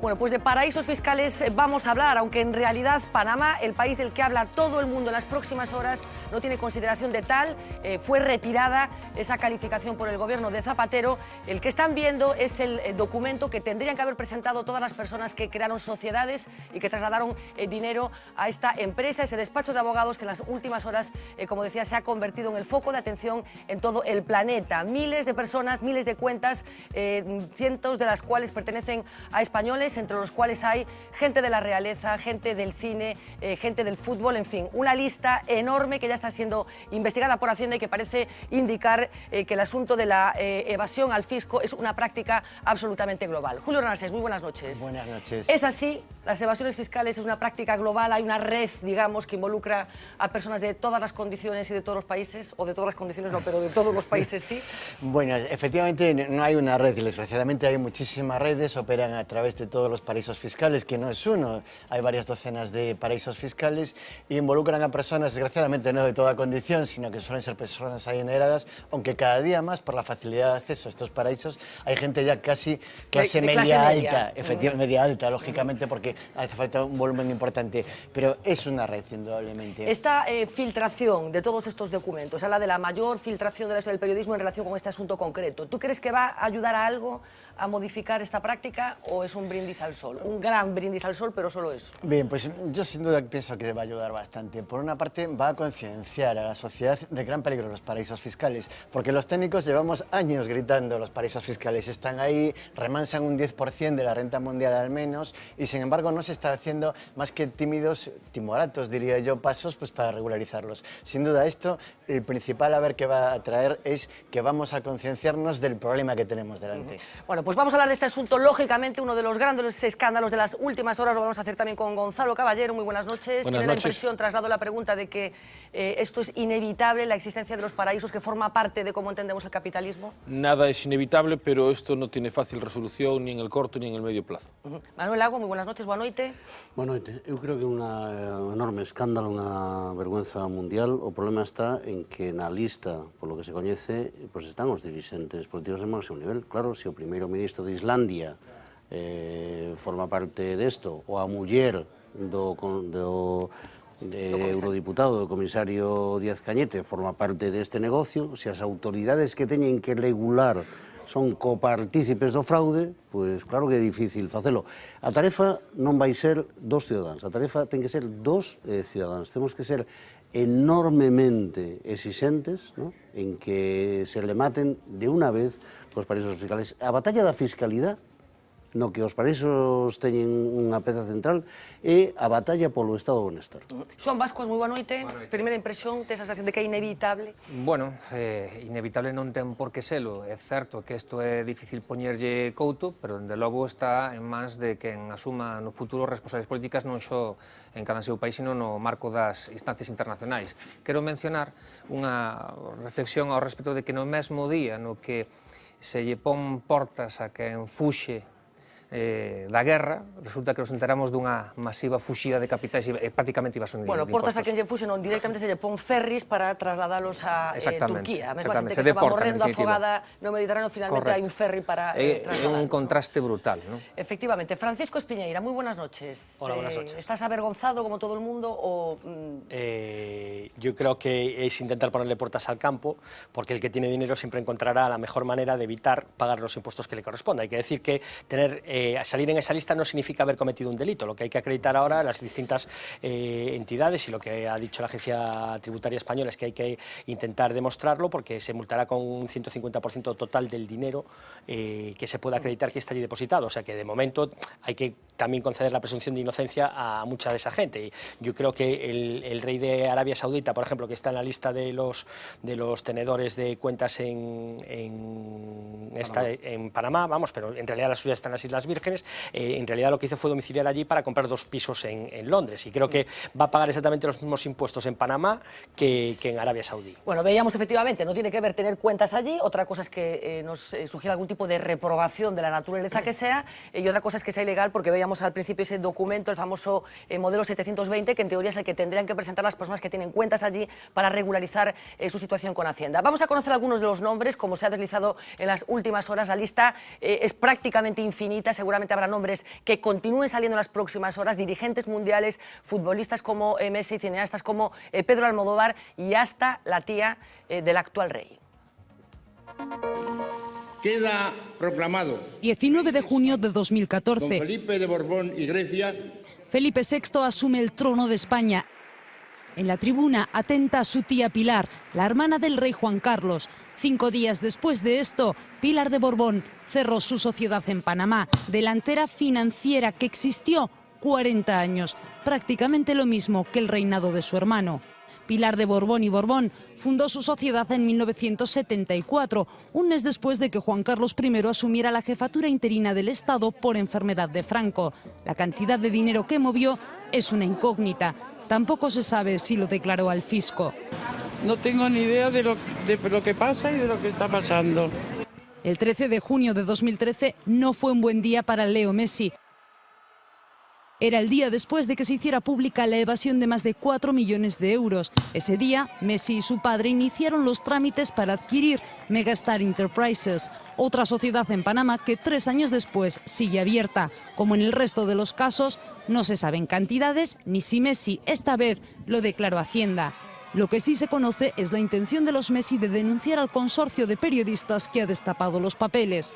Bueno, pues de paraísos fiscales vamos a hablar, aunque en realidad Panamá, el país del que habla todo el mundo en las próximas horas, no tiene consideración de tal. Fue retirada esa calificación por el gobierno de Zapatero. El que están viendo es el documento que tendrían que haber presentado todas las personas que crearon sociedades y que trasladaron dinero a esta empresa, ese despacho de abogados que en las últimas horas, como decía, se ha convertido en el foco de atención en todo el planeta. Miles de personas, miles de cuentas, cientos de las cuales pertenecen a españoles, entre los cuales hay gente de la realeza, gente del cine, gente del fútbol, en fin, una lista enorme que ya está siendo investigada por Hacienda y que parece indicar que el asunto de la evasión al fisco es una práctica absolutamente global. Julio Renacés, muy buenas noches. Buenas noches. Es así, las evasiones fiscales es una práctica global, hay una red, digamos, que involucra a personas de todas las condiciones y de todos los países, o de todas las condiciones no, pero de todos los países sí. Bueno, efectivamente no hay una red, desgraciadamente hay muchísimas redes, operan a través de todos los paraísos fiscales, que no es uno, hay varias docenas de paraísos fiscales y involucran a personas, desgraciadamente no de toda condición, sino que suelen ser personas adineradas, aunque cada día más, por la facilidad de acceso a estos paraísos, hay gente ya casi clase media alta, efectivamente media alta, lógicamente, porque hace falta un volumen importante, pero es una red, indudablemente. Esta filtración de todos estos documentos, habla de la mayor filtración de la historia del periodismo en relación con este asunto concreto. ¿Tú crees que va a ayudar a algo a modificar esta práctica o es un brindis al sol? Un gran brindis al sol, pero solo eso. Bien, pues yo sin duda pienso que va a ayudar bastante. Por una parte, va a concienciar a la sociedad del gran peligro de los paraísos fiscales, porque los técnicos llevamos años gritando los paraísos fiscales. Están ahí, remansan un 10% de la renta mundial al menos, y sin embargo no se está haciendo más que tímidos, timoratos diría yo, pasos pues para regularizarlos. Sin duda esto, el principal a ver qué va a traer es que vamos a concienciarnos del problema que tenemos delante. Bueno, pues vamos a hablar de este asunto, lógicamente, uno de los grandes escándalos de las últimas horas. Lo vamos a hacer también con Gonzalo Caballero. Muy buenas noches. Tiene la impresión, traslado la pregunta, de que esto es inevitable, la existencia de los paraísos, que forma parte de cómo entendemos el capitalismo. Nada es inevitable, pero esto no tiene fácil resolución ni en el corto ni en el medio plazo. Manuel Lago, muy buenas noches, boa noite. Boa noite. Eu creo que é un enorme escándalo, unha vergüenza mundial. O problema está en que na lista, polo que se coñece, pues están os dirixentes políticos de máximo nivel. Claro, se o primeiro ministro de Islandia forma parte desto, ou a muller do eurodiputado, do comisario Díaz Cañete, forma parte deste negocio, se as autoridades que teñen que regular son copartícipes do fraude, pois claro que é difícil facelo. A tarefa non vai ser dos cidadáns, a tarefa ten que ser dos cidadáns. Temos que ser enormemente exixentes, ¿no?, en que se le maten de unha vez os paraísos fiscales. A batalla da fiscalidade, no que os paraísos teñen unha peza central, é a batalla polo estado do benestar. Xoan Vascuas, moi boa noite. Primeira impresión, tes a sensación de que é inevitable? Bueno, inevitable non ten por que selo. É certo que isto é difícil poñerlle couto, pero, dende logo, está en mans de quen asuma no futuro responsabilidades políticas non só en cada seu país, sino no marco das instancias internacionais. Quero mencionar unha reflexión ao respecto de que no mesmo día no que se lle pon portas a quen fuxe da guerra, resulta que nos enteramos dunha masiva fuxida de capitais e prácticamente invasión de impostos. Bueno, portas a quen lle fuxe, non, directamente se lle pon ferris para trasladalos a Turquía. A mesma xente que estaba morrendo afogada no Mediterráneo, finalmente hai un ferri para trasladalos. É un contraste brutal, ¿no? Efectivamente. Francisco Espiñeira, moi buenas noches. Hola, buenas noches. ¿Estás avergonzado como todo el mundo o...? Yo creo que es intentar ponerle puertas al campo, porque el que tiene dinero siempre encontrará la mejor manera de evitar pagar los impuestos que le corresponda. Hay que decir que salir en esa lista no significa haber cometido un delito. Lo que hay que acreditar ahora las distintas entidades, y lo que ha dicho la Agencia Tributaria Española es que hay que intentar demostrarlo, porque se multará con un 150% total del dinero que se pueda acreditar que está allí depositado. O sea que de momento hay que también conceder la presunción de inocencia a mucha de esa gente. Y yo creo que el rey de Arabia Saudita, por ejemplo, que está en la lista de los tenedores de cuentas en Panamá, vamos, pero en realidad las suyas están en las Islas Vírgenes, en realidad lo que hizo fue domiciliar allí para comprar 2 pisos en Londres, y creo que va a pagar exactamente los mismos impuestos en Panamá que en Arabia Saudí. Bueno, veíamos efectivamente, no tiene que ver tener cuentas allí, otra cosa es que nos sugiera algún tipo de reprobación de la naturaleza que sea, y otra cosa es que sea ilegal, porque veíamos al principio ese documento, el famoso modelo 720, que en teoría es el que tendrían que presentar las personas que tienen cuentas allí para regularizar su situación con Hacienda. Vamos a conocer algunos de los nombres, como se ha deslizado en las últimas horas. La lista es prácticamente infinita. seguramente habrá nombres que continúen saliendo en las próximas horas, dirigentes mundiales, futbolistas como Messi, cineastas como Pedro Almodóvar y hasta la tía del actual rey. Queda proclamado 19 de junio de 2014. Don Felipe de Borbón y Grecia. Felipe VI asume el trono de España. En la tribuna atenta a su tía Pilar, la hermana del rey Juan Carlos. 5 días después de esto, Pilar de Borbón cerró su sociedad en Panamá, delantera financiera que existió 40 años, prácticamente lo mismo que el reinado de su hermano. Pilar de Borbón y Borbón fundó su sociedad en 1974, un mes después de que Juan Carlos I asumiera la jefatura interina del Estado por enfermedad de Franco. La cantidad de dinero que movió es una incógnita. Tampoco se sabe si lo declaró al fisco. No tengo ni idea de lo que pasa y de lo que está pasando. El 13 de junio de 2013 no fue un buen día para Leo Messi. Era el día después de que se hiciera pública la evasión de más de 4 millones de euros. Ese día, Messi y su padre iniciaron los trámites para adquirir Megastar Enterprises, otra sociedad en Panamá que 3 años después sigue abierta. Como en el resto de los casos, no se saben cantidades ni si Messi esta vez lo declaró a Hacienda. Lo que sí se conoce es la intención de los Messi de denunciar al consorcio de periodistas que ha destapado los papeles.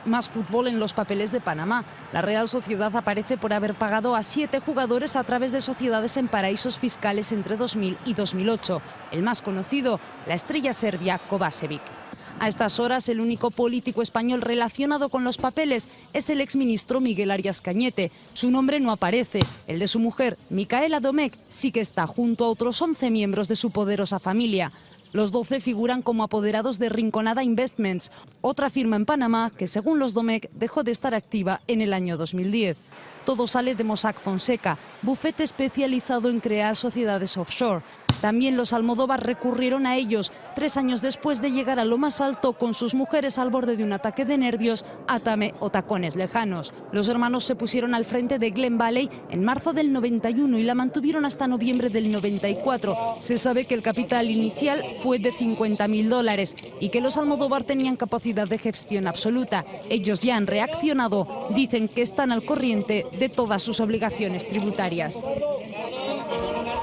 Más fútbol en los papeles de Panamá. La Real Sociedad aparece por haber pagado a 7 jugadores a través de sociedades en paraísos fiscales entre 2000 y 2008. El más conocido, la estrella serbia Kovačević. A estas horas, el único político español relacionado con los papeles es el exministro Miguel Arias Cañete. Su nombre no aparece. El de su mujer, Micaela Domecq, sí que está junto a otros 11 miembros de su poderosa familia. Los 12 figuran como apoderados de Rinconada Investments, otra firma en Panamá que, según los Domecq, dejó de estar activa en el año 2010. Todo sale de Mossack Fonseca, bufete especializado en crear sociedades offshore. También los Almodóvar recurrieron a ellos 3 años después de llegar a lo más alto con sus mujeres al borde de un ataque de nervios, Atame o Tacones Lejanos. Los hermanos se pusieron al frente de Glen Valley en marzo del 91 y la mantuvieron hasta noviembre del 94. Se sabe que el capital inicial fue de $50.000 y que los Almodóvar tenían capacidad de gestión absoluta. Ellos ya han reaccionado, dicen que están al corriente de todas sus obligaciones tributarias.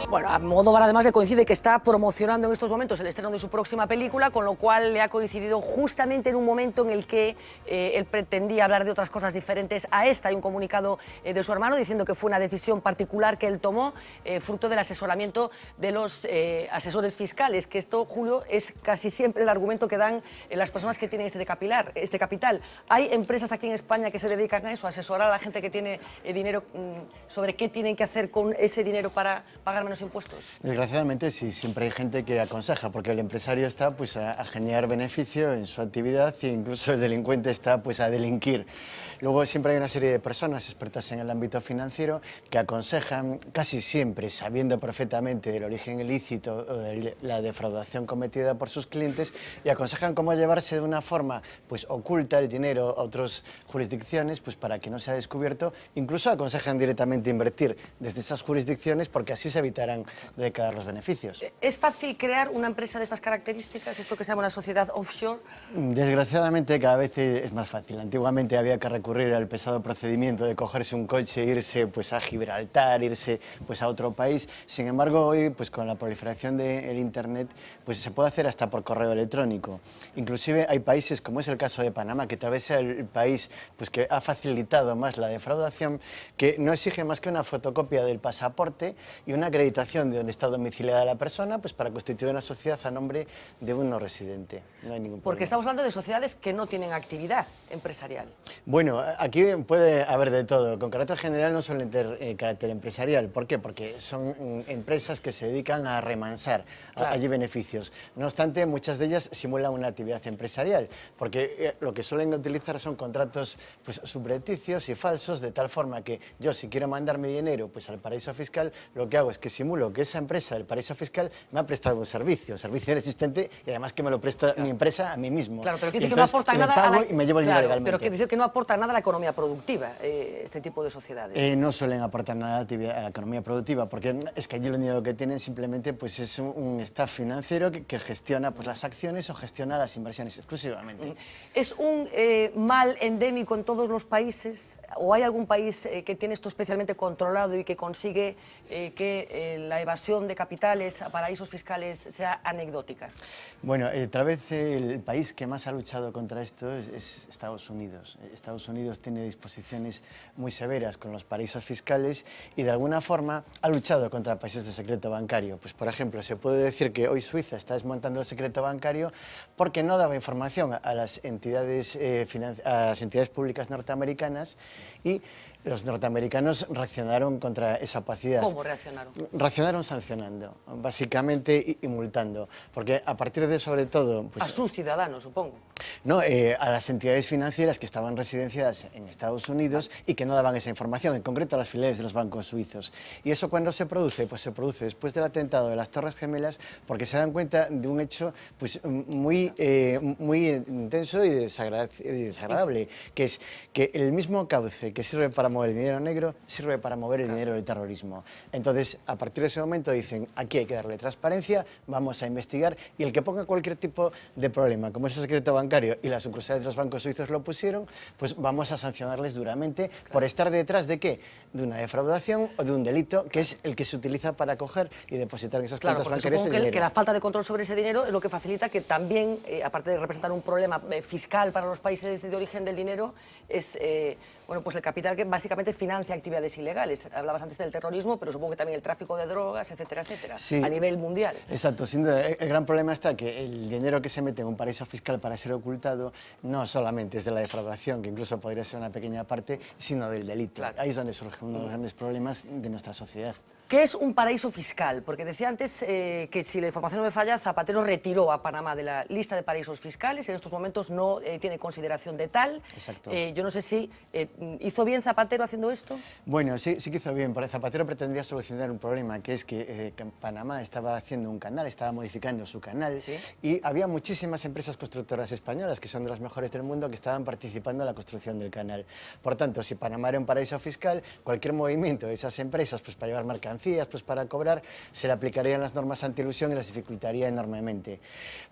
Bueno, Almodóvar además le coincide que está promocionando en estos momentos el estreno de su próxima película, con lo cual le ha coincidido justamente en un momento en el que él pretendía hablar de otras cosas diferentes a esta. Hay un comunicado de su hermano diciendo que fue una decisión particular que él tomó, fruto del asesoramiento de los asesores fiscales, que esto, Julio, es casi siempre el argumento que dan las personas que tienen este capital. Hay empresas aquí en España que se dedican a eso, a asesorar a la gente que tiene dinero sobre qué tienen que hacer con ese dinero para pagar menos impuestos. Desgraciadamente sí, siempre hay gente que aconseja, porque el empresario está pues a generar beneficio en su actividad e incluso el delincuente está pues a delinquir. Luego siempre hay una serie de personas expertas en el ámbito financiero que aconsejan, casi siempre sabiendo perfectamente del origen ilícito o de la defraudación cometida por sus clientes, y aconsejan cómo llevarse de una forma pues oculta el dinero a otras jurisdicciones pues para que no sea descubierto. Incluso aconsejan directamente invertir desde esas jurisdicciones porque así se evitarán de declarar los beneficios. ¿Es fácil crear una empresa de estas características, esto que se llama una sociedad offshore? Desgraciadamente cada vez es más fácil. Antiguamente había que recurrir al pesado procedimiento de cogerse un coche e irse pues a Gibraltar, irse pues a otro país. Sin embargo, hoy pues con la proliferación del internet pues se puede hacer hasta por correo electrónico. Inclusive hay países, como es el caso de Panamá, que tal vez sea el país pues que ha facilitado más la defraudación, que no exige más que una fotocopia del pasaporte y una acreditación de donde está domiciliada la persona pues para constituir una sociedad a nombre de un no residente. No hay ningún problema. Porque estamos hablando de sociedades que no tienen actividad empresarial. Bueno, aquí puede haber de todo. Con carácter general no suelen tener carácter empresarial. ¿Por qué? Porque son empresas que se dedican a remansar allí beneficios. No obstante, muchas de ellas simulan una actividad empresarial, porque lo que suelen utilizar son contratos pues subrepticios y falsos, de tal forma que yo, si quiero mandar mi dinero pues al paraíso fiscal, lo que hago es que si disimulo que esa empresa del paraíso fiscal me ha prestado un servicio inexistente y además que me lo presta mi empresa a mí mismo. Claro, pero que Y dice que no entonces aporta le nada pago a la... y me llevo el dinero legalmente. Pero que dice que no aporta nada a la economía productiva, este tipo de sociedades. No suelen aportar nada a la economía productiva, porque es que allí lo único que tienen simplemente pues, es un staff financiero que gestiona pues, las acciones o gestiona las inversiones exclusivamente. ¿Es un mal endémico en todos los países o hay algún país que tiene esto especialmente controlado y que consigue que la evasión de capitales a paraísos fiscales sea anecdótica? Bueno, tal vez el país que más ha luchado contra esto es Estados Unidos. Estados Unidos tiene disposiciones muy severas con los paraísos fiscales y de alguna forma ha luchado contra países de secreto bancario. Pues por ejemplo, se puede decir que hoy Suiza está desmontando el secreto bancario porque no daba información a las entidades públicas norteamericanas y los norteamericanos reaccionaron contra esa opacidad. ¿Cómo reaccionaron? Reaccionaron sancionando, básicamente, y multando, porque a partir de, sobre todo... Pues, a sus ciudadanos, supongo. No, a las entidades financieras que estaban residenciadas en Estados Unidos y que no daban esa información, en concreto a las filiales de los bancos suizos. ¿Y eso cuándo se produce? Pues se produce después del atentado de las Torres Gemelas, porque se dan cuenta de un hecho pues, muy intenso y desagradable, que es que el mismo cauce que sirve para mover el dinero negro, sirve para mover el dinero del terrorismo. Entonces, a partir de ese momento dicen, aquí hay que darle transparencia, vamos a investigar, y el que ponga cualquier tipo de problema, como ese secreto bancario, y las sucursales de los bancos suizos lo pusieron, pues vamos a sancionarles duramente por estar detrás de ¿qué? De una defraudación o de un delito, que es el que se utiliza para coger y depositar en esas cuentas bancarias el dinero. Que la falta de control sobre ese dinero es lo que facilita que también, aparte de representar un problema fiscal para los países de origen del dinero, es bueno, pues el capital que básicamente financia actividades ilegales. Hablabas antes del terrorismo, pero supongo que también el tráfico de drogas, etcétera, etcétera, sí, a nivel mundial. Exacto, sin duda. El gran problema está que el dinero que se mete en un paraíso fiscal para ser ocultado no solamente es de la defraudación, que incluso podría ser una pequeña parte, sino del delito. Claro. Ahí es donde surge uno de los grandes problemas de nuestra sociedad. ¿Qué es un paraíso fiscal? Porque decía antes que, si la información no me falla, Zapatero retiró a Panamá de la lista de paraísos fiscales y en estos momentos no tiene consideración de tal. Exacto. Yo no sé si hizo bien Zapatero haciendo esto. Bueno, sí que hizo bien, porque Zapatero pretendía solucionar un problema, que es que Panamá estaba haciendo un canal, estaba modificando su canal, ¿sí? Y había muchísimas empresas constructoras españolas, que son de las mejores del mundo, que estaban participando en la construcción del canal. Por tanto, si Panamá era un paraíso fiscal, cualquier movimiento de esas empresas pues, para llevar mercancías, pues para cobrar, se le aplicarían las normas anti-ilusión y las dificultaría enormemente.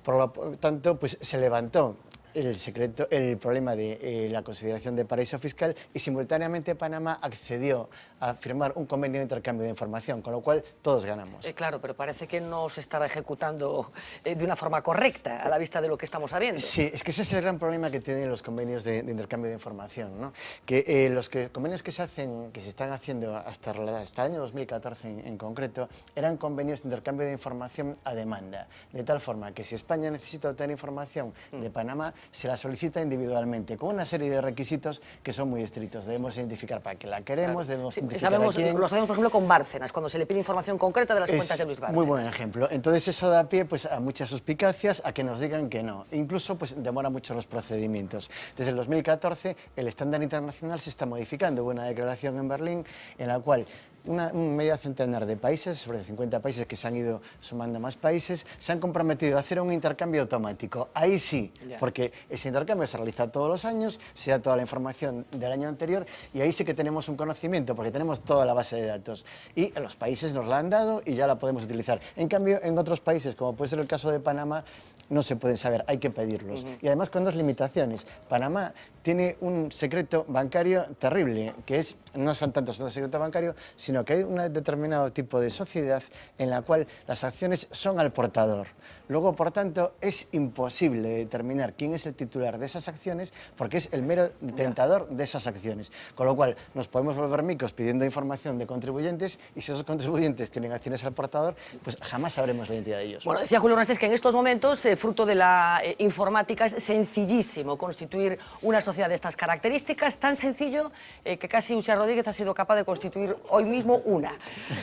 Por lo tanto, pues se levantó el problema de la consideración de paraíso fiscal y simultáneamente Panamá accedió a firmar un convenio de intercambio de información, con lo cual todos ganamos. Claro, pero parece que no se estaba ejecutando de una forma correcta a la vista de lo que estamos sabiendo. Sí, es que ese es el gran problema que tienen los convenios de intercambio de información, ¿no? Que los convenios que se están haciendo hasta el año 2014 en concreto, eran convenios de intercambio de información a demanda, de tal forma que si España necesita obtener información de Panamá, se la solicita individualmente, con una serie de requisitos que son muy estrictos. Debemos identificar para qué la queremos, debemos identificar a quién. Lo sabemos, por ejemplo, con Bárcenas, cuando se le pide información concreta de las cuentas de Luis Bárcenas. Muy buen ejemplo. Entonces eso da pie pues, a muchas suspicacias, a que nos digan que no. Incluso pues, demora mucho los procedimientos. Desde el 2014 el estándar internacional se está modificando. Hubo una declaración en Berlín en la cual un medio centenar de países, sobre 50 países que se han ido sumando más países, se han comprometido a hacer un intercambio automático. Ahí sí, porque ese intercambio se realiza todos los años, se da toda la información del año anterior y ahí sí que tenemos un conocimiento, porque tenemos toda la base de datos. Y los países nos la han dado y ya la podemos utilizar. En cambio, en otros países, como puede ser el caso de Panamá, no se pueden saber, hay que pedirlos. Y además con dos limitaciones. Panamá tiene un secreto bancario terrible, que no son tantos el secreto bancario, sino que hay un determinado tipo de sociedad en la cual las acciones son al portador. Luego, por tanto, es imposible determinar quién es el titular de esas acciones porque es el mero detentador de esas acciones. Con lo cual, nos podemos volver micos pidiendo información de contribuyentes y si esos contribuyentes tienen acciones al portador, pues jamás sabremos la identidad de ellos. Bueno, decía Julio Hernández que en estos momentos, fruto de la informática, es sencillísimo constituir una sociedad de estas características, tan sencillo que casi Uxía Rodríguez ha sido capaz de constituir hoy mismo mismo una.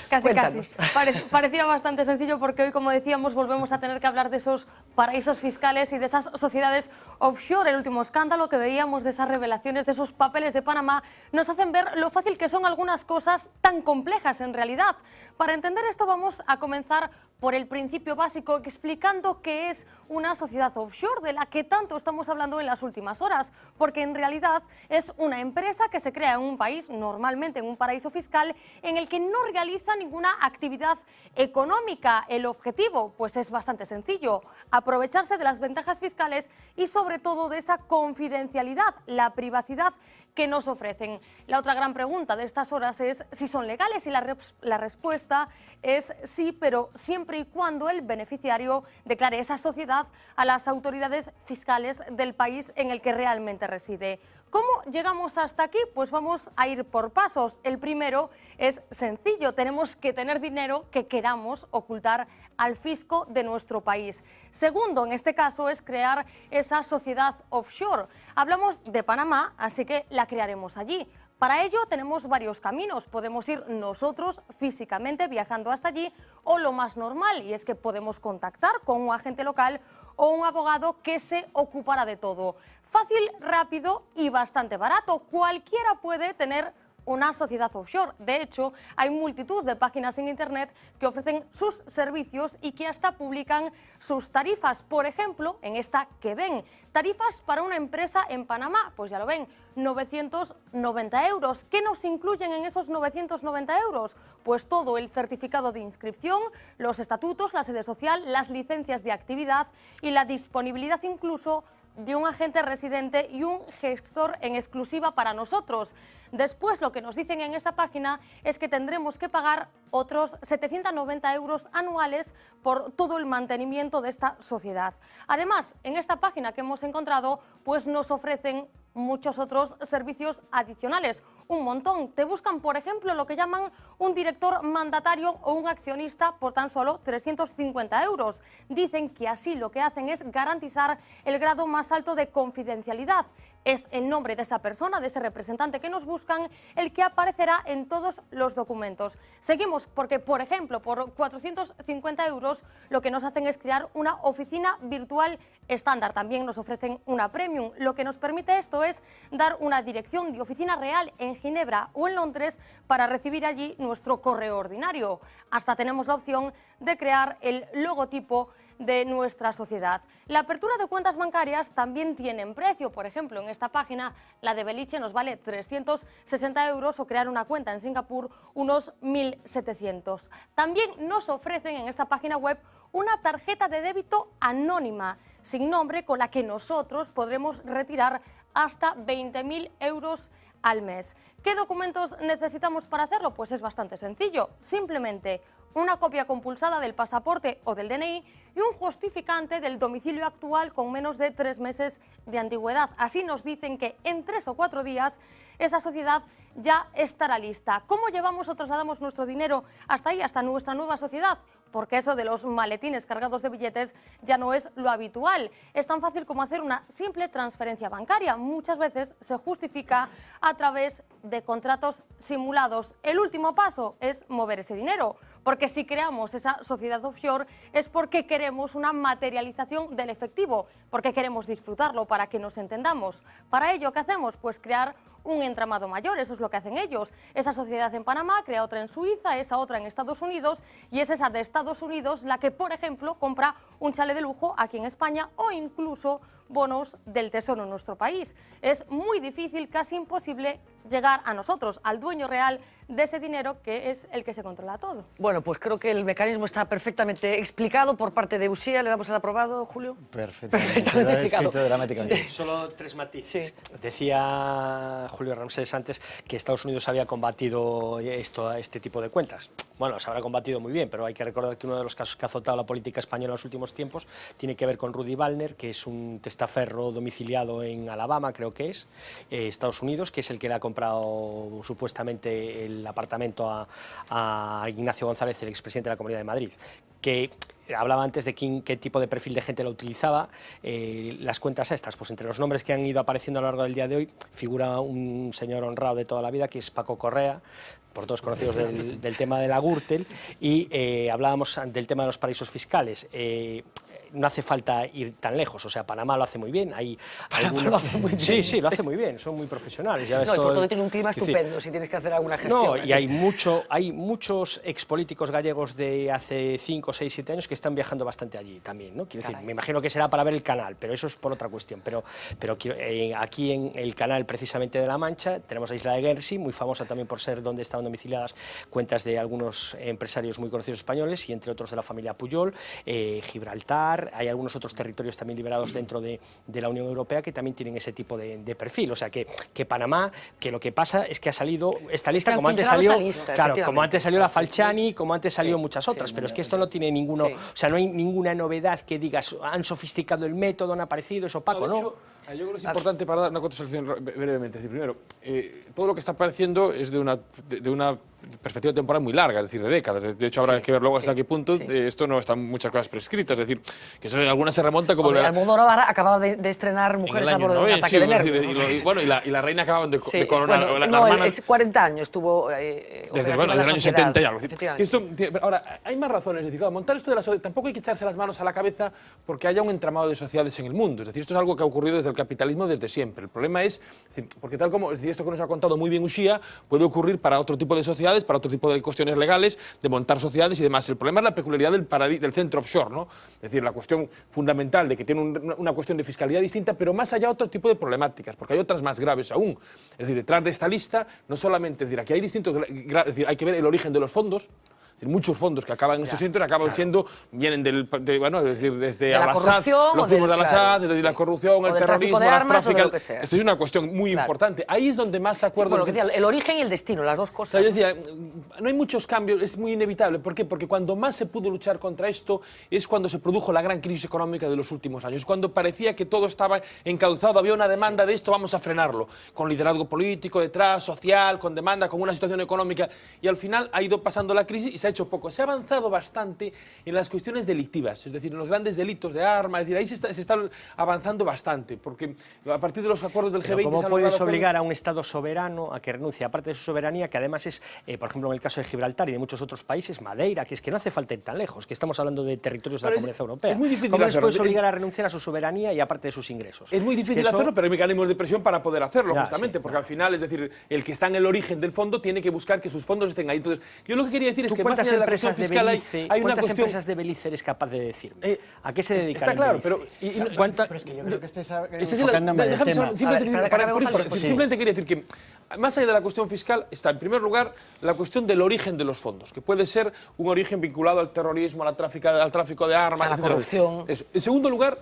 Casi, Cuéntanos. casi. Parecía bastante sencillo porque hoy, como decíamos, volvemos a tener que hablar de esos paraísos fiscales y de esas sociedades offshore. El último escándalo que veíamos, de esas revelaciones, de esos papeles de Panamá, nos hacen ver lo fácil que son algunas cosas tan complejas en realidad. Para entender esto vamos a comenzar por el principio básico, explicando qué es una sociedad offshore, de la que tanto estamos hablando en las últimas horas, porque en realidad es una empresa que se crea en un país, normalmente en un paraíso fiscal, en el que no realiza ninguna actividad económica. El objetivo, pues es bastante sencillo: aprovecharse de las ventajas fiscales y sobre todo de esa confidencialidad, la privacidad que nos ofrecen. La otra gran pregunta de estas horas es si son legales, y la respuesta es sí, pero siempre y cuando el beneficiario declare esa sociedad a las autoridades fiscales del país en el que realmente reside. ¿Cómo llegamos hasta aquí? Pues vamos a ir por pasos. El primero es sencillo: tenemos que tener dinero que queramos ocultar al fisco de nuestro país. Segundo, en este caso, es crear esa sociedad offshore. Hablamos de Panamá, así que la crearemos allí. Para ello tenemos varios caminos. Podemos ir nosotros físicamente viajando hasta allí, o lo más normal, y es que podemos contactar con un agente local o un abogado que se ocupará de todo. Fácil, rápido y bastante barato. Cualquiera puede tener una sociedad offshore. De hecho, hay multitud de páginas en Internet que ofrecen sus servicios y que hasta publican sus tarifas. Por ejemplo, en esta que ven, tarifas para una empresa en Panamá, pues ya lo ven, 990 euros. ¿Qué nos incluyen en esos 990 euros? Pues todo: el certificado de inscripción, los estatutos, la sede social, las licencias de actividad y la disponibilidad incluso de un agente residente y un gestor en exclusiva para nosotros. Después, lo que nos dicen en esta página es que tendremos que pagar otros 790 euros anuales por todo el mantenimiento de esta sociedad. Además, en esta página que hemos encontrado, pues nos ofrecen muchos otros servicios adicionales, un montón. Te buscan, por ejemplo, lo que llaman un director mandatario o un accionista por tan solo 350 euros. Dicen que así lo que hacen es garantizar el grado más alto de confidencialidad. Es el nombre de esa persona, de ese representante que nos buscan, el que aparecerá en todos los documentos. Seguimos porque, por ejemplo, por 450 euros lo que nos hacen es crear una oficina virtual estándar. También nos ofrecen una premium. Lo que nos permite esto es dar una dirección de oficina real en Ginebra o en Londres para recibir allí nuestro correo ordinario. Hasta tenemos la opción de crear el logotipo de nuestra sociedad. La apertura de cuentas bancarias también tienen precio. Por ejemplo, en esta página, la de Beliche nos vale 360 euros, o crear una cuenta en Singapur unos 1.700. También nos ofrecen en esta página web una tarjeta de débito anónima, sin nombre, con la que nosotros podremos retirar hasta 20.000 euros al mes. ¿Qué documentos necesitamos para hacerlo? Pues es bastante sencillo. Simplemente una copia compulsada del pasaporte o del DNI y un justificante del domicilio actual con menos de 3 meses de antigüedad. Así nos dicen que en 3 o 4 días esa sociedad ya estará lista. ¿Cómo llevamos o trasladamos nuestro dinero hasta ahí, hasta nuestra nueva sociedad? Porque eso de los maletines cargados de billetes ya no es lo habitual. Es tan fácil como hacer una simple transferencia bancaria. Muchas veces se justifica a través de contratos simulados. El último paso es mover ese dinero, porque si creamos esa sociedad offshore es porque queremos una materialización del efectivo, porque queremos disfrutarlo, para que nos entendamos. Para ello, ¿qué hacemos? Pues crear un entramado mayor. Eso es lo que hacen ellos. Esa sociedad en Panamá crea otra en Suiza, esa otra en Estados Unidos, y es esa de Estados Unidos la que, por ejemplo, compra un chalet de lujo aquí en España, o incluso bonos del Tesoro en nuestro país. Es muy difícil, casi imposible, llegar a nosotros, al dueño real de ese dinero, que es el que se controla todo. Bueno, pues creo que el mecanismo está perfectamente explicado por parte de Uxía. ¿Le damos el aprobado, Julio? Perfectamente explicado. escrito dramáticamente. Sí. Solo 3 matices. Sí. Decía Julio Ramsés antes que Estados Unidos había combatido este tipo de cuentas. Bueno, se habrá combatido muy bien, pero hay que recordar que uno de los casos que ha azotado la política española en los últimos tiempos tiene que ver con Rudy Wallner, que es un testaferro domiciliado en Alabama, creo que es, Estados Unidos, que es el que le ha comprado supuestamente el apartamento a Ignacio González, el expresidente de la Comunidad de Madrid. Que hablaba antes de qué tipo de perfil de gente la utilizaba. Las cuentas estas, pues entre los nombres que han ido apareciendo a lo largo del día de hoy, figura un señor honrado de toda la vida, que es Paco Correa, por todos conocidos del tema de la Gürtel, y hablábamos del tema de los paraísos fiscales. No hace falta ir tan lejos, o sea, Panamá lo hace muy bien. Lo hace muy bien. Sí, lo hace muy bien, son muy profesionales. Ya ves sobre todo tiene un clima estupendo, si tienes que hacer alguna gestión. No, y hay muchos expolíticos gallegos de hace 5, 6, 7 años que están viajando bastante allí también, ¿no? Quiero decir, me imagino que será para ver el canal, pero eso es por otra cuestión. Pero aquí en el canal precisamente de La Mancha tenemos la isla de Guernsey, muy famosa también por ser donde estaban domiciliadas cuentas de algunos empresarios muy conocidos españoles y entre otros de la familia Pujol, Gibraltar. Hay algunos otros territorios también liberados dentro de la Unión Europea que también tienen ese tipo de perfil. O sea, que Panamá, que lo que pasa es que ha salido esta lista, como antes salió, como antes salió la Falciani, como antes salió muchas otras, pero es que esto no tiene ninguno, o sea, no hay ninguna novedad que digas, han sofisticado el método, han aparecido, es opaco, ¿no? Yo creo que es importante para dar una contextualización brevemente. Es decir, primero, todo lo que está apareciendo es de una perspectiva temporal muy larga, es decir, de décadas. De hecho, habrá que ver luego hasta qué punto esto no están muchas cosas prescritas. Es decir, que eso alguna se remonta como... Almodóvar acababa de estrenar Mujeres a bordo de un ataque de nervios. Y la reina acababan de coronar. No, es 40 años estuvo desde el año 70 y algo. Ahora, hay más razones. Es decir, claro, montar esto de la sociedad, tampoco hay que echarse las manos a la cabeza porque haya un entramado de sociedades en el mundo. Es decir, esto es algo que ha ocurrido desde el capitalismo desde siempre. El problema es, porque tal como, es decir, esto que nos ha contado muy bien Uxía, puede ocurrir para otro tipo de sociedades, para otro tipo de cuestiones legales, de montar sociedades y demás. El problema es la peculiaridad del centro offshore, ¿no? Es decir, la cuestión fundamental de que tiene una cuestión de fiscalidad distinta, pero más allá otro tipo de problemáticas, porque hay otras más graves aún. Es decir, detrás de esta lista, no solamente, es decir, aquí hay distintos, es decir, hay que ver el origen de los fondos. Muchos fondos que acaban en estos sitios acaban siendo, vienen es decir, desde Al-Assad, los primos de Al-Assad, desde la corrupción, el terrorismo, las tráficas. Esto es una cuestión muy importante. Ahí es donde más se acuerdan. Lo que decía, el origen y el destino, las dos cosas. Yo decía, no hay muchos cambios, es muy inevitable. ¿Por qué? Porque cuando más se pudo luchar contra esto es cuando se produjo la gran crisis económica de los últimos años, cuando parecía que todo estaba encauzado, había una demanda de esto, vamos a frenarlo, con liderazgo político detrás, social, con demanda, con una situación económica, y al final ha ido pasando la crisis y se ha hecho poco. Se ha avanzado bastante en las cuestiones delictivas, es decir, en los grandes delitos de armas, es decir, ahí se está avanzando bastante, porque a partir de los acuerdos del G20... ¿Cómo puedes obligar a un Estado soberano a que renuncie a parte de su soberanía, que además es, por ejemplo, en el caso de Gibraltar y de muchos otros países, Madeira, que es que no hace falta ir tan lejos, que estamos hablando de territorios de la Comunidad Europea? Es muy difícil ¿Cómo les puedes obligar a renunciar a su soberanía y a parte de sus ingresos? Es muy difícil hacerlo, pero hay mecanismos de presión para poder hacerlo, justamente, porque al final, es decir, el que está en el origen del fondo tiene que buscar que sus fondos estén ahí. Entonces, yo lo que quería decir es que más allá de la cuestión fiscal hay una cuestión... empresas de Belice eres capaz de decirme? ¿A qué se dedican? Está claro, pero... Pero es que yo creo que estés enfocándome del tema. Simplemente quería decir que, más allá de la cuestión fiscal, está en primer lugar la cuestión del origen de los fondos, que puede ser un origen vinculado al terrorismo, al tráfico de armas... A la corrupción. En segundo lugar,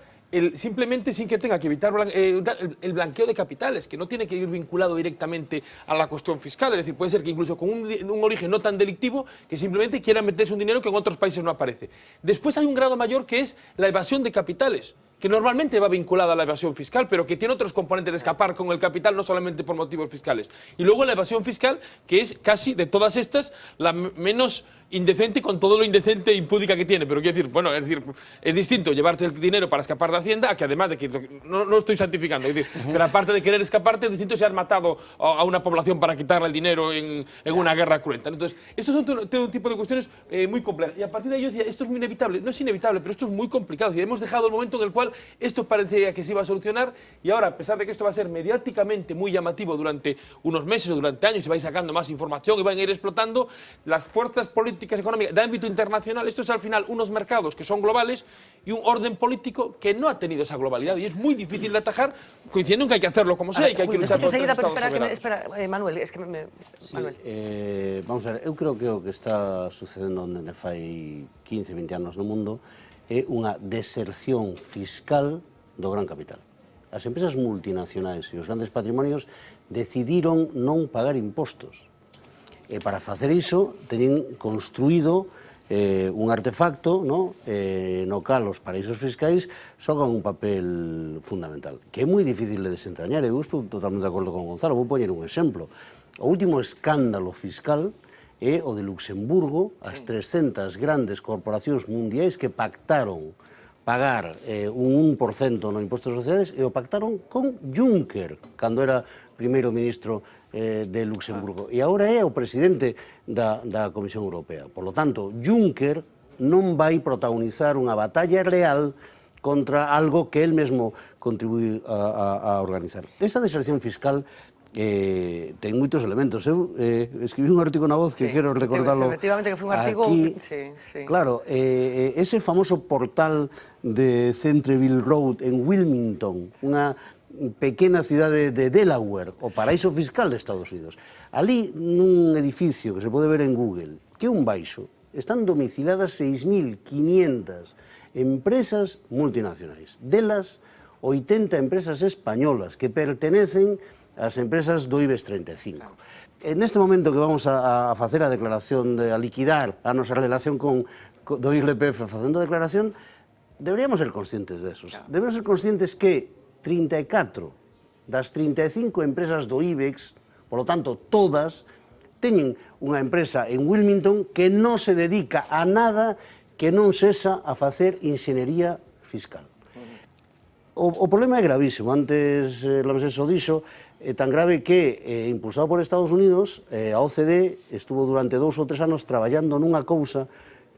simplemente sin que tenga que evitar el blanqueo de capitales, que no tiene que ir vinculado directamente a la cuestión fiscal. Es decir, puede ser que incluso con un origen no tan delictivo, que simplemente quiera meterse un dinero que en otros países no aparece. Después hay un grado mayor que es la evasión de capitales, que normalmente va vinculada a la evasión fiscal, pero que tiene otros componentes de escapar con el capital, no solamente por motivos fiscales. Y luego la evasión fiscal, que es casi de todas estas la menos indecente, con todo lo indecente e impúdica que tiene. Pero quiero decir, bueno, es distinto llevarte el dinero para escapar de Hacienda, a que además de que no estoy santificando, es decir, pero aparte de querer escaparte, es distinto si has matado a una población para quitarle el dinero en una guerra cruenta. Entonces, estos son todo un tipo de cuestiones muy complejas. Y a partir de ahí yo decía, esto es muy inevitable. No es inevitable, pero esto es muy complicado. Y hemos dejado el momento en el cual esto parecía que se iba a solucionar, y ahora, a pesar de que esto va a ser mediáticamente muy llamativo durante unos meses o durante años, y va a ir sacando más información y van a ir explotando, las fuerzas políticas económicas de ámbito internacional, esto es al final unos mercados que son globales y un orden político que no ha tenido esa globalidad, y es muy difícil de atajar, coincidiendo en que hay que hacerlo como sea y que hay que luchar por enseguida, pero espera, Manuel, es que Manuel. Vamos a ver, eu creo que o que está sucedendo onde fai 15, 20 anos no mundo é unha deserción fiscal do gran capital. As empresas multinacionais e os grandes patrimonios decidiron non pagar impostos. E para facer iso, teñen construído un artefacto no cal os paraísos fiscais xogan un papel fundamental, que é moi difícil de desentrañar. Eu estou totalmente de acordo con Gonzalo. Vou poñer un exemplo. O último escándalo fiscal é o de Luxemburgo, as 300 grandes corporacións mundiais que pactaron pagar un 1% no imposto de sociedades e o pactaron con Juncker, cando era primeiro ministro de Luxemburgo. E agora é o presidente da Comisión Europea. Por lo tanto, Juncker non vai protagonizar unha batalla real contra algo que él mesmo contribuí a organizar. Esta deserción fiscal ten moitos elementos. Eu escribí un artigo na Voz que quero recordarlo aquí. Efectivamente, que foi un artigo... Claro, ese famoso portal de Centreville Road en Wilmington, unha pequena cidade de Delaware, o paraíso fiscal de Estados Unidos. Ali, nun edificio que se pode ver en Google, que é un baixo, están domiciliadas 6.500 empresas multinacionais. Delas, 80 empresas españolas que pertenecen ás empresas do IBEX 35. En este momento que vamos a facer a declaración, a liquidar a nosa relación do IRPF facendo a declaración, deberíamos ser conscientes desos. Deberíamos ser conscientes que 34 das 35 empresas do IBEX, por lo tanto, todas, teñen unha empresa en Wilmington que non se dedica a nada que non sexa a facer inxeniería fiscal. O problema é gravísimo. Antes, la Meseso dixo, é tan grave que, impulsado por Estados Unidos, a OCDE estuvo durante 2 ou 3 anos traballando nunha cousa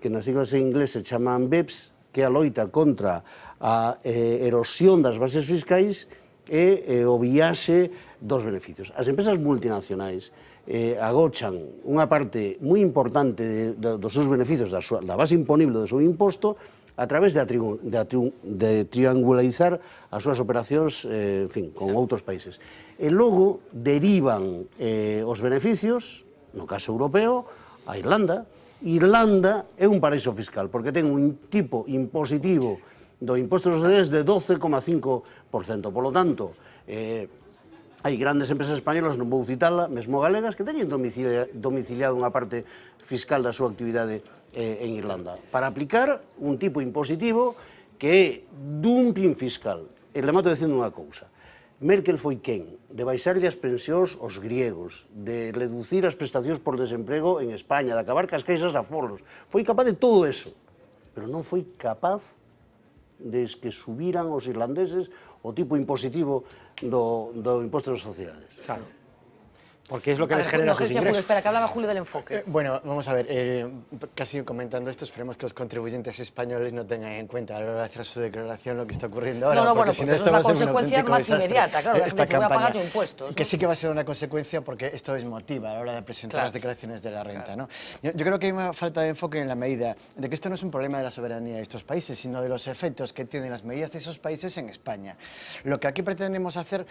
que nas siglas en inglés se chaman BEPS, que é a loita contra a erosión das bases fiscais e o viaxe dos beneficios. As empresas multinacionais agochan unha parte moi importante dos seus beneficios, da base imponible do seu imposto, a través de triangularizar as súas operacións con outros países. E logo derivan os beneficios, no caso europeo, a Irlanda. Irlanda é un paraíso fiscal, porque ten un tipo impositivo do imposto de sociedades de 12,5%. Por lo tanto, hai grandes empresas españolas, non vou citala, mesmo galegas, que teñen domiciliado unha parte fiscal da súa actividade en Irlanda, para aplicar un tipo impositivo que é dumping fiscal. E le mato dicindo unha cousa. Merkel foi quen de baixarlle as pensións aos griegos, de reducir as prestacións por desemprego en España, de acabar cas caixas de aforros. Foi capaz de todo eso, pero non foi capaz de que subiran os irlandeses o tipo impositivo do imposto de sociedades. Claro. Porque es lo que les genera sus ingresos. Espera, que hablaba Julio del enfoque. Bueno, vamos a ver, casi comentando esto, esperemos que los contribuyentes españoles no tengan en cuenta a la hora de hacer su declaración lo que está ocurriendo ahora, porque si no esto va a ser una consecuencia más inmediata, claro, esta campaña, voy a pagar yo impuestos, ¿no? Que sí que va a ser una consecuencia porque esto desmotiva a la hora de presentar las declaraciones de la renta, ¿no? Yo creo que hay una falta de enfoque en la medida de que esto no es un problema de la soberanía de estos países, sino de los efectos que tienen las medidas de esos países en España. Lo que aquí pretendemos hacer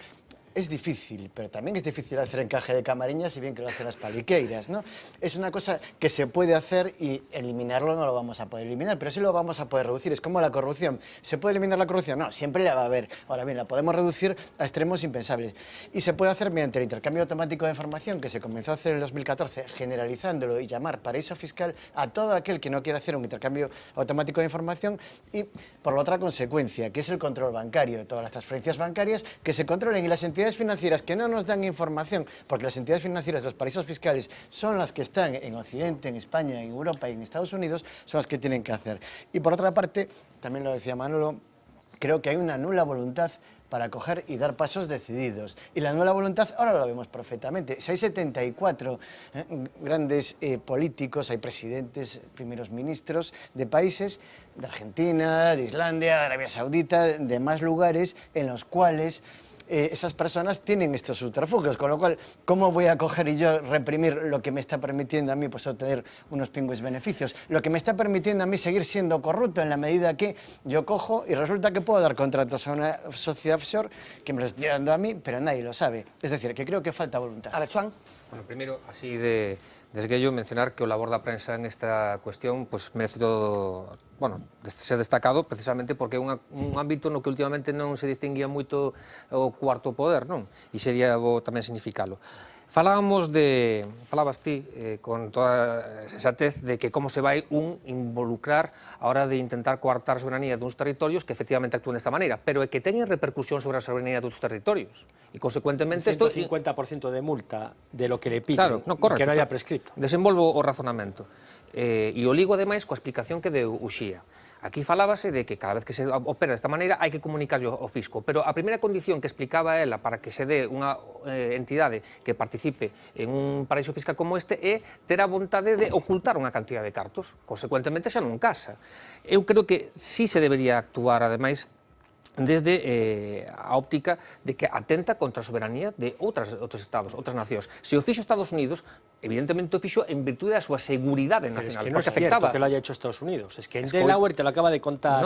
es difícil, pero también es difícil hacer encaje de camariñas, si bien que lo hacen las paliqueiras, ¿no? Es una cosa que se puede hacer y eliminarlo no lo vamos a poder eliminar, pero sí lo vamos a poder reducir. Es como la corrupción. ¿Se puede eliminar la corrupción? No, siempre la va a haber. Ahora bien, la podemos reducir a extremos impensables. Y se puede hacer mediante el intercambio automático de información que se comenzó a hacer en el 2014, generalizándolo y llamar paraíso fiscal a todo aquel que no quiera hacer un intercambio automático de información, y por la otra consecuencia, que es el control bancario de todas las transferencias bancarias, que se controlen, y las entidades financieras que no nos dan información, porque las entidades financieras de los paraísos fiscales son las que están en Occidente, en España, en Europa y en Estados Unidos, son las que tienen que hacer. Y por otra parte, también lo decía Manolo, creo que hay una nula voluntad para coger y dar pasos decididos. Y la nula voluntad ahora lo vemos perfectamente. Si hay 74 grandes políticos, hay presidentes, primeros ministros de países, de Argentina, de Islandia, de Arabia Saudita, de más lugares en los cuales esas personas tienen estos subterfugios, con lo cual, ¿cómo voy a coger y yo reprimir lo que me está permitiendo a mí pues obtener unos pingües beneficios? Lo que me está permitiendo a mí seguir siendo corrupto en la medida que yo cojo y resulta que puedo dar contratos a una sociedad offshore que me los estoy dando a mí, pero nadie lo sabe. Es decir, que creo que falta voluntad. A ver, Joan. Bueno, primero, así de desguello, mencionar que o labor da prensa en esta cuestión pues merece todo, bueno, ser destacado precisamente porque é un ámbito no que últimamente non se distinguía moito o cuarto poder, non? E sería bo tamén significalo. Falabas ti con toda sensatez de que como se vai involucrar a hora de intentar coartar a soberanía duns territorios que efectivamente actúan desta maneira, pero é que teñen repercusión sobre a soberanía dos territorios e consecuentemente isto 150% de multa de lo que le piden, claro, no, correcto, que no haya prescrito. Desenvolvo o razonamento e o ligo ademais coa explicación que deu Uxía. Aquí falábase de que cada vez que se opera desta maneira hai que comunicarlo ao fisco, pero a primeira condición que explicaba ela para que se dé unha entidade que participe en un paraíso fiscal como este é ter a vontade de ocultar unha cantidad de cartos, consecuentemente xa non casa. Eu creo que sí se debería actuar, ademais, desde a óptica de que atenta contra a soberanía de outros estados, outras nacións. Se o fixo Estados Unidos, evidentemente o fixo en virtude da súa seguridade nacional. Pero es que non é cierto que lo haya hecho Estados Unidos, es que Delaware te lo acaba de contar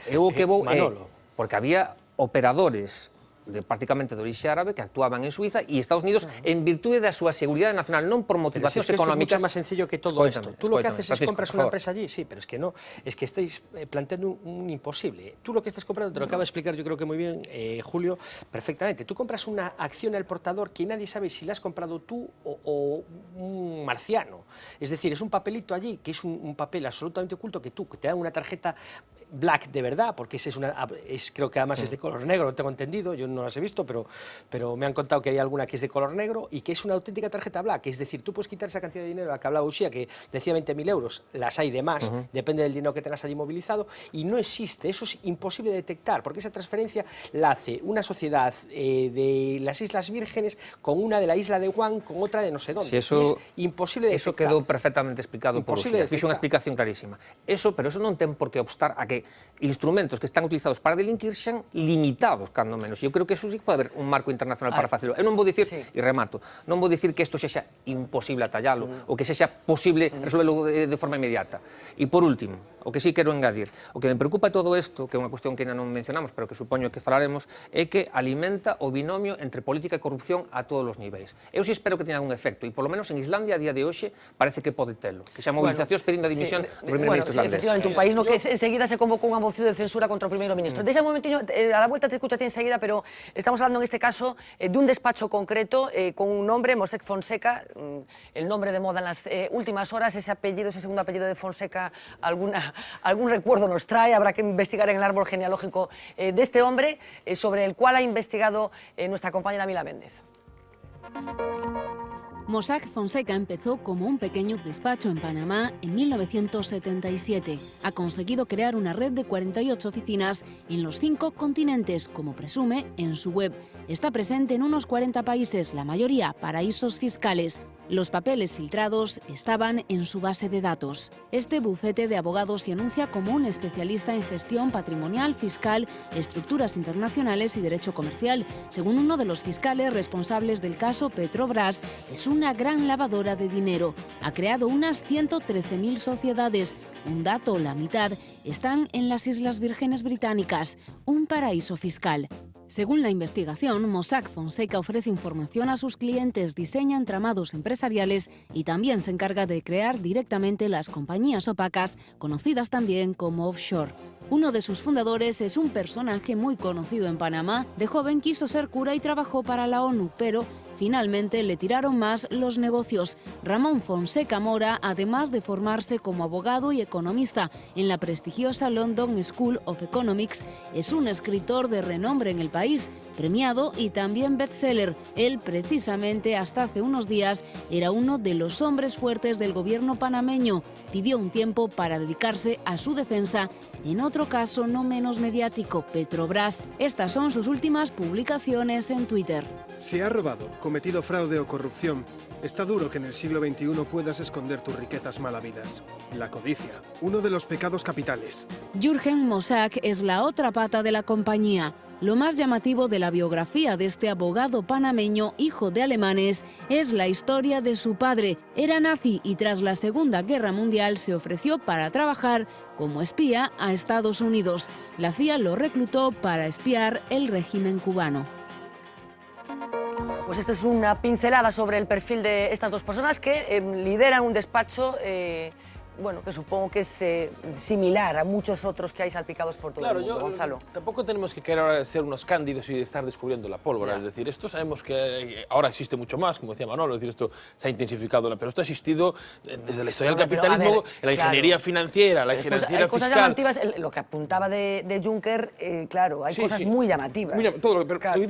eu que vou Manolo. Porque había operadores prácticamente de orixe árabe que actuaban en Suiza y Estados Unidos en virtud de su seguridad nacional, non por motivacións económicas. Esto es mucho más sencillo que todo esto. Tú lo que haces es compras una empresa allí, sí, pero es que no, es que estáis planteando un imposible. Tú lo que estás comprando, te lo acabo de explicar yo creo que muy bien, Julio, perfectamente. Tú compras una acción al portador que nadie sabe si la has comprado tú o un marciano. Es decir, es un papelito allí, que es un papel absolutamente oculto, que te dan una tarjeta black de verdad, porque creo que además es de color negro, lo tengo entendido, yo no las he visto, pero me han contado que hay alguna que es de color negro y que es una auténtica tarjeta black, es decir, tú puedes quitar esa cantidad de dinero a la que hablaba Uxía, que decía 20.000 euros, las hay de más, depende del dinero que tengas allí movilizado, y no existe, eso es imposible de detectar, porque esa transferencia la hace una sociedad de las Islas Vírgenes con una de la isla de Guam, con otra de no sé dónde. Sí, eso, es imposible de detectar. Eso quedou perfectamente explicado por Uxía, fixo unha explicación clarísima. Pero eso non ten por que obstar a que instrumentos que están utilizados para delinquir xan limitados, cando menos. Eu creo que eso sí pode haber un marco internacional para facelo. Eu non vou dicir, e remato, non vou dicir que isto sexa imposible atallalo, ou que sexa posible resolverlo de forma inmediata. E por último, o que sí quero engadir, o que me preocupa todo isto, que é unha cuestión que ainda non mencionamos, pero que supoño que falaremos, é que alimenta o binomio entre política e corrupción a todos os niveis. Eu sí espero que teña algún efecto, e polo menos en Islandia a día de hoxe parece que pode telo, que xa movilizacións pedindo a dimisión do primeiro ministro islandés. Efectivamente, un país no que enseguida se convocou unha moción de censura contra o primeiro ministro. Deixa un momentiño, a la vuelta te escucho a ti enseguida, pero estamos hablando en este caso de un despacho concreto con un nombre, Mossack Fonseca, el nombre de moda en las últimas horas, ese apellido, ese segundo apellido de Fonseca, algún recuerdo nos trae, habrá que investigar en el árbol genealógico de este hombre, sobre el cual ha investigado nuestra compañera Mila Méndez. Mossack Fonseca empezó como un pequeño despacho en Panamá en 1977. Ha conseguido crear una red de 48 oficinas en los 5 continentes, como presume en su web. Está presente en unos 40 países, la mayoría paraísos fiscales. Los papeles filtrados estaban en su base de datos. Este bufete de abogados se anuncia como un especialista en gestión patrimonial, fiscal, estructuras internacionales y derecho comercial. Según uno de los fiscales responsables del caso Petrobras, es una gran lavadora de dinero. Ha creado unas 113.000 sociedades. Un dato, la mitad, están en las Islas Vírgenes Británicas, un paraíso fiscal. Según la investigación, Mossack Fonseca ofrece información a sus clientes, diseña entramados empresariales y también se encarga de crear directamente las compañías opacas, conocidas también como offshore. Uno de sus fundadores es un personaje muy conocido en Panamá. De joven quiso ser cura y trabajó para la ONU, pero finalmente le tiraron más los negocios. Ramón Fonseca Mora, además de formarse como abogado y economista en la prestigiosa London School of Economics, es un escritor de renombre en el país, premiado y también bestseller. Él, precisamente, hasta hace unos días, era uno de los hombres fuertes del gobierno panameño. Pidió un tiempo para dedicarse a su defensa. En otro caso no menos mediático, Petrobras. Estas son sus últimas publicaciones en Twitter. Si has robado, cometido fraude o corrupción, está duro que en el siglo XXI puedas esconder tus riquezas mal habidas. La codicia, uno de los pecados capitales. Jürgen Mossack es la otra pata de la compañía. Lo más llamativo de la biografía de este abogado panameño, hijo de alemanes, es la historia de su padre. Era nazi y tras la Segunda Guerra Mundial se ofreció para trabajar como espía a Estados Unidos. La CIA lo reclutó para espiar el régimen cubano. Pues esta es una pincelada sobre el perfil de estas dos personas que lideran un despacho bueno, que supongo que es similar a muchos otros que hay salpicados por todo el mundo, Gonzalo. Tampoco tenemos que querer ahora ser unos cándidos y estar descubriendo la pólvora. Es decir, esto sabemos que ahora existe mucho más, como decía Manolo, es decir, esto se ha intensificado, pero esto ha existido desde la historia del capitalismo, en la ingeniería financiera, la ingeniería fiscal. Hay cosas llamativas, lo que apuntaba de Juncker, claro, hay cosas muy llamativas. Pero claro.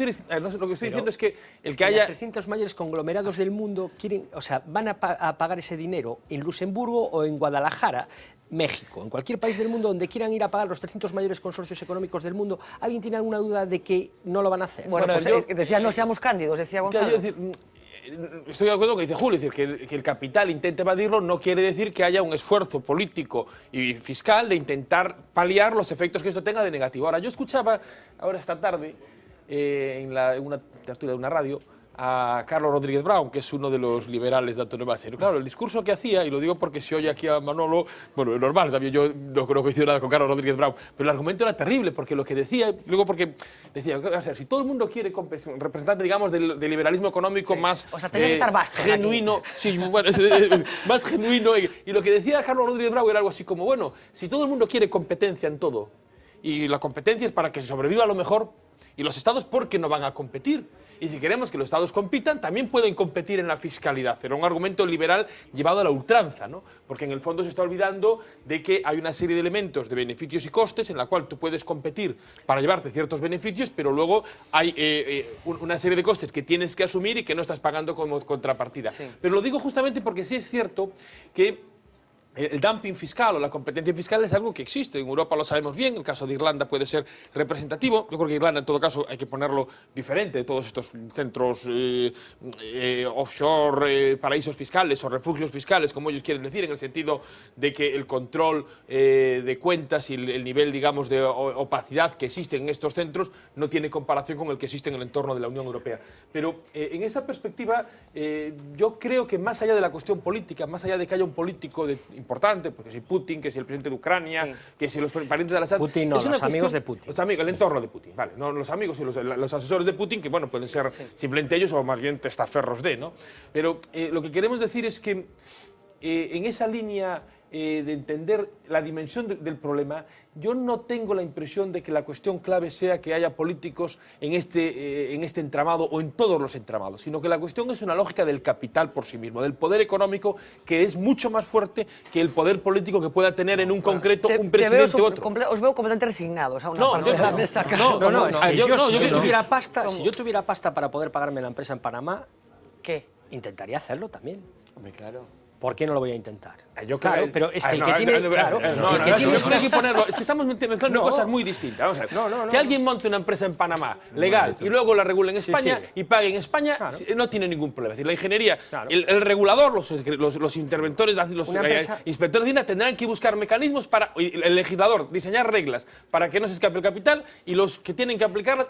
Lo que estoy diciendo es que el que haya... Los 300 mayores conglomerados del mundo quieren, o sea, van a pagar ese dinero en Luxemburgo o en Guadalajara, México, en cualquier país del mundo donde quieran ir a pagar los 300 mayores consorcios económicos del mundo. ¿Alguien tiene alguna duda de que no lo van a hacer? Bueno, pues decía, no seamos cándidos, decía Gonzalo. Estoy de acuerdo con lo que dice Julio, es decir, que el capital intente evadirlo no quiere decir que haya un esfuerzo político y fiscal de intentar paliar los efectos que esto tenga de negativo. Ahora, yo escuchaba ahora esta tarde en una tertulia de una radio a Carlos Rodríguez Brown, que es uno de los liberales de antonomasia. Claro, el discurso que hacía, y lo digo porque se oye aquí a Manolo, bueno, es normal, también yo no creo que hiciera nada con Carlos Rodríguez Brown, pero el argumento era terrible, porque lo que decía, luego porque decía, o sea, si todo el mundo quiere un representante, digamos, del liberalismo económico más o sea, tenía que estar bastos genuino, sí, bueno, más genuino, y lo que decía Carlos Rodríguez Brown era algo así como, bueno, si todo el mundo quiere competencia en todo, y la competencia es para que se sobreviva lo mejor, y los estados, ¿por qué no van a competir? Y si queremos que los estados compitan, también pueden competir en la fiscalidad. Era un argumento liberal llevado a la ultranza, ¿no? Porque en el fondo se está olvidando de que hay una serie de elementos de beneficios y costes en la cual tú puedes competir para llevarte ciertos beneficios, pero luego hay una serie de costes que tienes que asumir y que no estás pagando como contrapartida. Sí. Pero lo digo justamente porque sí es cierto que el dumping fiscal o la competencia fiscal es algo que existe. En Europa lo sabemos bien, el caso de Irlanda puede ser representativo. Yo creo que Irlanda, en todo caso, hay que ponerlo diferente de todos estos centros offshore, paraísos fiscales o refugios fiscales, como ellos quieren decir, en el sentido de que el control de cuentas y el nivel, digamos, de opacidad que existe en estos centros no tiene comparación con el que existe en el entorno de la Unión Europea. Pero en esta perspectiva, yo creo que más allá de la cuestión política, más allá de que haya un político importante, porque si Putin, que si el presidente de Ucrania, que si los parientes de Assad... Putin no, los amigos de Putin. Los amigos, el entorno de Putin, vale. No los amigos y los asesores de Putin, que bueno, pueden ser simplemente ellos o más bien testaferros de, ¿no? Pero lo que queremos decir es que en esa línea de entender la dimensión del problema, yo no tengo la impresión de que la cuestión clave sea que haya políticos en este entramado o en todos los entramados, sino que la cuestión es una lógica del capital por sí mismo, del poder económico que es mucho más fuerte que el poder político que pueda tener en un concreto un presidente u otro. Os veo completamente resignados a una parte de la mesa. Si yo tuviera pasta para poder pagarme la empresa en Panamá, ¿qué? Intentaría hacerlo también. Hombre, claro. ¿Por qué no lo voy a intentar? Yo claro, pero es que el que tiene... que ponerlo, es que estamos mezclando cosas muy distintas. Vamos a ver. Que alguien monte una empresa en Panamá, legal, y luego la regule en España y pague en España, no tiene ningún problema. Es decir, la ingeniería, el regulador, los interventores, los inspectores de INA tendrán que buscar mecanismos para, el legislador, diseñar reglas para que no se escape el capital y los que tienen que aplicarlas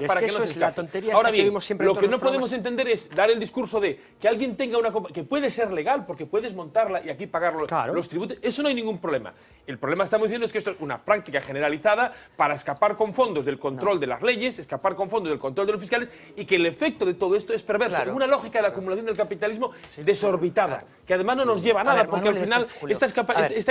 para que no se escape. Ahora bien, lo que no podemos entender es dar el discurso de que alguien tenga una... que puede ser legal, porque puedes montarla y aquí pagar los tributos, eso no hay ningún problema. El problema, estamos diciendo, es que esto es una práctica generalizada para escapar con fondos del control de las leyes, escapar con fondos del control de los fiscales, y que el efecto de todo esto es perverso. Es una lógica de acumulación del capitalismo desorbitada, que además no nos lleva a nada, porque al final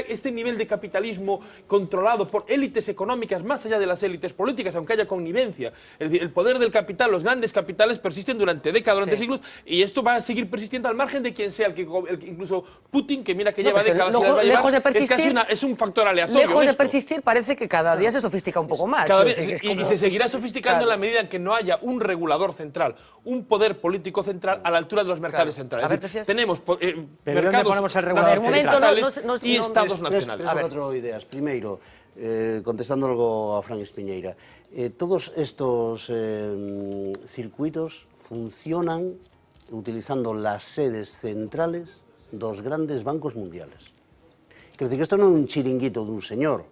este nivel de capitalismo controlado por élites económicas, más allá de las élites políticas, aunque haya connivencia, es decir, el poder del capital, los grandes capitales persisten durante décadas, durante siglos, y esto va a seguir persistiendo al margen de quien sea, incluso Putin, que mira que lleva décadas lejos de persistir, es un factor aleatorio. Lejos de persistir, parece que cada día se sofistica un poco más. Y se seguirá sofisticando en la medida en que no haya un regulador central, un poder político central a la altura de los mercados centrales. Tenemos mercados centrales y estados nacionales. Tres o cuatro ideas. Primeiro, contestando algo a Fran Espiñeira, todos estos circuitos funcionan utilizando las sedes centrales dos grandes bancos mundiales. Quer dizer que isto non é un chiringuito dun señor,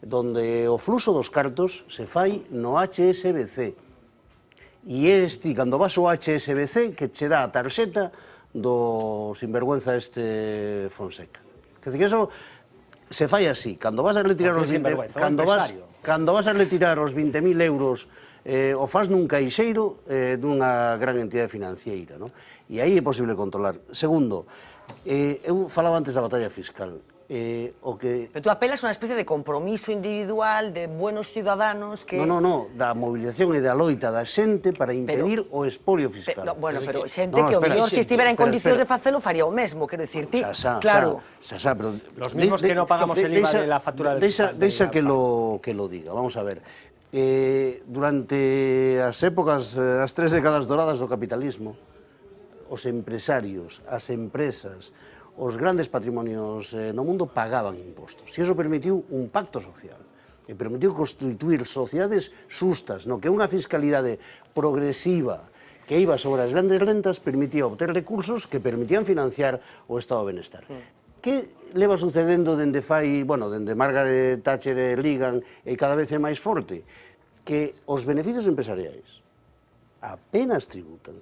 donde o fluxo dos cartos se fai no HSBC. E este, cando vas ao HSBC, que che dá a tarxeta do sinvergüenza Fonseca. Quer dizer que eso se fai así. Cando vas a retirar os 20.000 euros, o faz nun caixeiro dunha gran entidade financiera, non? E aí é posible controlar. Segundo, eu falaba antes da batalla fiscal. o que... Pero tú apelas a unha especie de compromiso individual de buenos ciudadanos que... No, da movilización e da loita da xente para impedir o expolio fiscal. Bueno, pero xente que o mellor se estivera en condicións de facelo faría o mesmo, quero dicir, ti, claro. Pero los mismos que no pagamos el IVA de la factura del... Deixa que lo diga, vamos a ver. Durante as épocas, as 3 décadas doradas do capitalismo, os empresarios, as empresas, os grandes patrimonios no mundo pagaban impostos. E iso permitiu un pacto social. E permitiu constituir sociedades xustas, no que unha fiscalidade progresiva que iba sobre as grandes rentas permitía obter recursos que permitían financiar o estado de benestar. Que leva sucedendo dende Margaret Thatcher e Reagan e cada vez é máis forte? Que os beneficios empresariais apenas tributan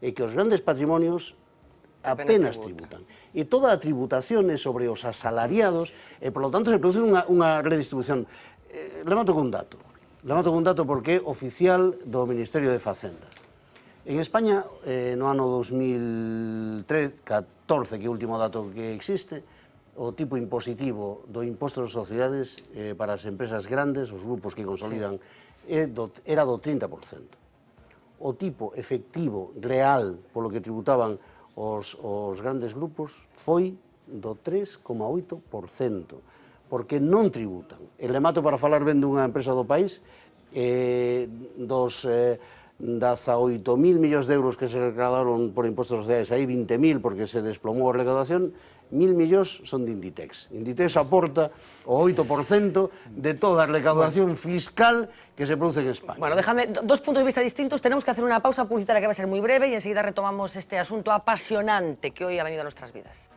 e que os grandes patrimonios apenas tributan. E toda a tributación é sobre os asalariados e, por lo tanto, se produce unha redistribución. Levanto con un dato porque é oficial do Ministerio de Facenda. En España, no ano 2014, que é o último dato que existe, o tipo impositivo do imposto de sociedades para as empresas grandes, os grupos que consolidan, era do 30%. O tipo efectivo, real, polo que tributaban os grandes grupos, foi do 3,8%, porque non tributan. E remato para falar ben dunha empresa do país, dos 18.000 millóns de euros que se recaudaron por impostos sociais, aí 20.000 porque se desplomou a recaudación, 1.000 millóns son de Inditex. Inditex aporta o 8% de toda a recaudación fiscal que se produce en España. Bueno, déjame, dos puntos de vista distintos. Tenemos que hacer una pausa publicitaria que va a ser muy breve y enseguida retomamos este asunto apasionante que hoy ha venido a nuestras vidas.